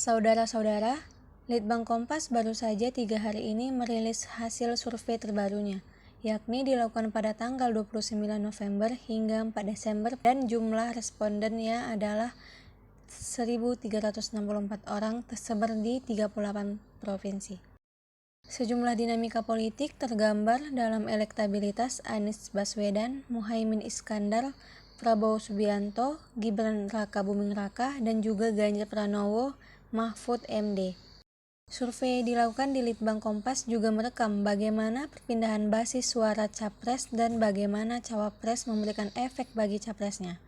Saudara-saudara, Litbang Kompas baru saja 3 hari ini merilis hasil survei terbarunya, yakni dilakukan pada tanggal 29 November hingga 4 Desember dan jumlah respondennya adalah 1.364 orang tersebar di 38 provinsi. Sejumlah dinamika politik tergambar dalam elektabilitas Anies Baswedan, Muhaimin Iskandar, Prabowo Subianto, Gibran Rakabuming Raka, dan juga Ganjar Pranowo, Mahfud MD. Survei dilakukan di Litbang Kompas juga merekam bagaimana perpindahan basis suara capres dan bagaimana cawapres memberikan efek bagi capresnya.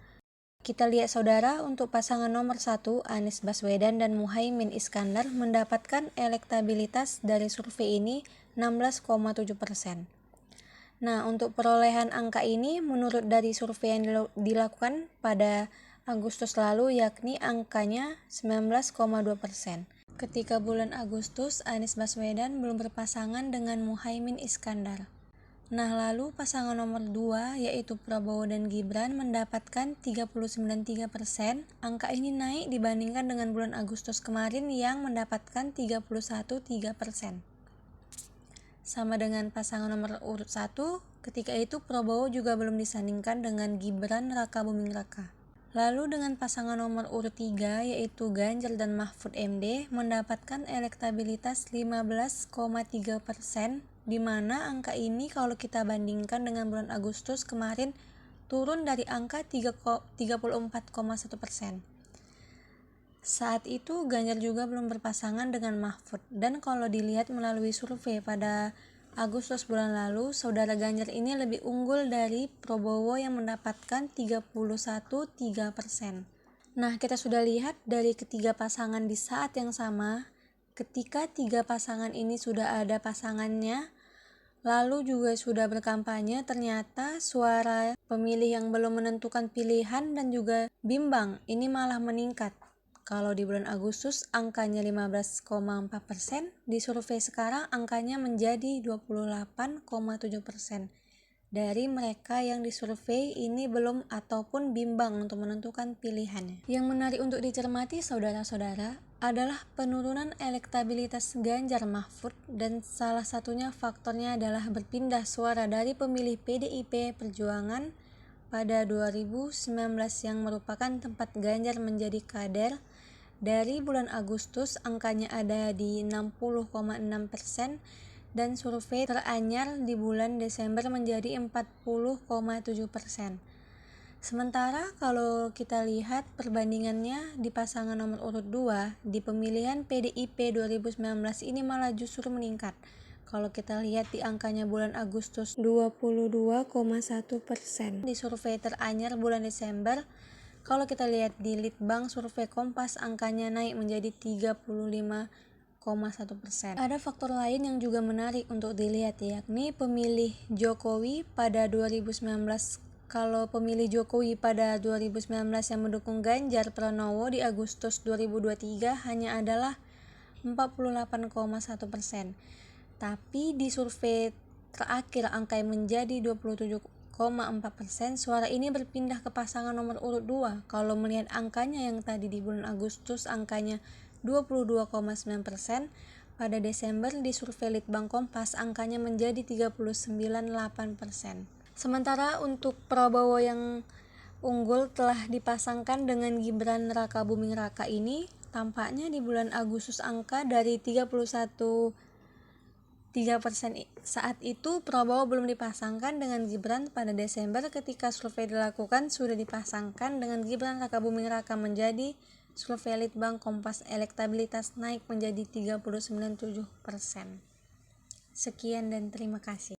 Kita lihat saudara, untuk pasangan nomor 1 Anies Baswedan dan Muhaimin Iskandar mendapatkan elektabilitas dari survei ini 16,7%. Nah, untuk perolehan angka ini menurut dari survei yang dilakukan pada Agustus lalu, yakni angkanya 19,2%. Ketika bulan Agustus, Anies Baswedan belum berpasangan dengan Muhaimin Iskandar. Nah, lalu pasangan nomor 2 yaitu Prabowo dan Gibran mendapatkan 39,3%. Angka ini naik dibandingkan dengan bulan Agustus kemarin yang mendapatkan 31,3%. Sama dengan pasangan nomor urut 1, ketika itu Prabowo juga belum disandingkan dengan Gibran Rakabuming Raka. Lalu dengan pasangan nomor urut 3 yaitu Ganjar dan Mahfud MD mendapatkan elektabilitas 15,3%, di mana angka ini kalau kita bandingkan dengan bulan Agustus kemarin turun dari angka 34,1%. Saat itu Ganjar juga belum berpasangan dengan Mahfud, dan kalau dilihat melalui survei pada Agustus bulan lalu, saudara Ganjar ini lebih unggul dari Prabowo yang mendapatkan 31,3%. Nah, kita sudah lihat dari ketiga pasangan di saat yang sama, ketika 3 pasangan ini sudah ada pasangannya, lalu juga sudah berkampanye, ternyata suara pemilih yang belum menentukan pilihan dan juga bimbang ini malah meningkat. Kalau di bulan Agustus angkanya 15,4%, di survei sekarang angkanya menjadi 28,7%. Dari mereka yang disurvei ini belum ataupun bimbang untuk menentukan pilihannya. Yang menarik untuk dicermati saudara-saudara adalah penurunan elektabilitas Ganjar Mahfud, dan salah satunya faktornya adalah berpindah suara dari pemilih PDIP Perjuangan pada 2019 yang merupakan tempat Ganjar menjadi kader. Dari bulan Agustus angkanya ada di 60,6%, dan survei teranyar di bulan Desember menjadi 40,7%. Sementara kalau kita lihat perbandingannya di pasangan nomor urut 2, di pemilihan PDIP 2019 ini malah justru meningkat. Kalau kita lihat di angkanya bulan Agustus 22,1%. Di survei teranyar bulan Desember, kalau kita lihat di Litbang Survei Kompas angkanya naik menjadi 35,1%. Ada faktor lain yang juga menarik untuk dilihat, yakni pemilih Jokowi pada 2019. Kalau pemilih Jokowi pada 2019 yang mendukung Ganjar Pranowo di Agustus 2023 hanya adalah 48,1%. Tapi di survei terakhir angka yang menjadi 27,4%, suara ini berpindah ke pasangan nomor urut 2. Kalau melihat angkanya yang tadi di bulan Agustus angkanya 22,9%, pada Desember di survei Litbang Kompas angkanya menjadi 39,8%. Sementara untuk Prabowo yang unggul telah dipasangkan dengan Gibran Rakabuming Raka ini, tampaknya di bulan Agustus angka dari 31,3%. Saat itu Prabowo belum dipasangkan dengan Gibran. Pada Desember ketika survei dilakukan sudah dipasangkan dengan Gibran Rakabuming Raka. Menjadi survei Litbang Kompas elektabilitas naik menjadi 39,7%. Sekian dan terima kasih.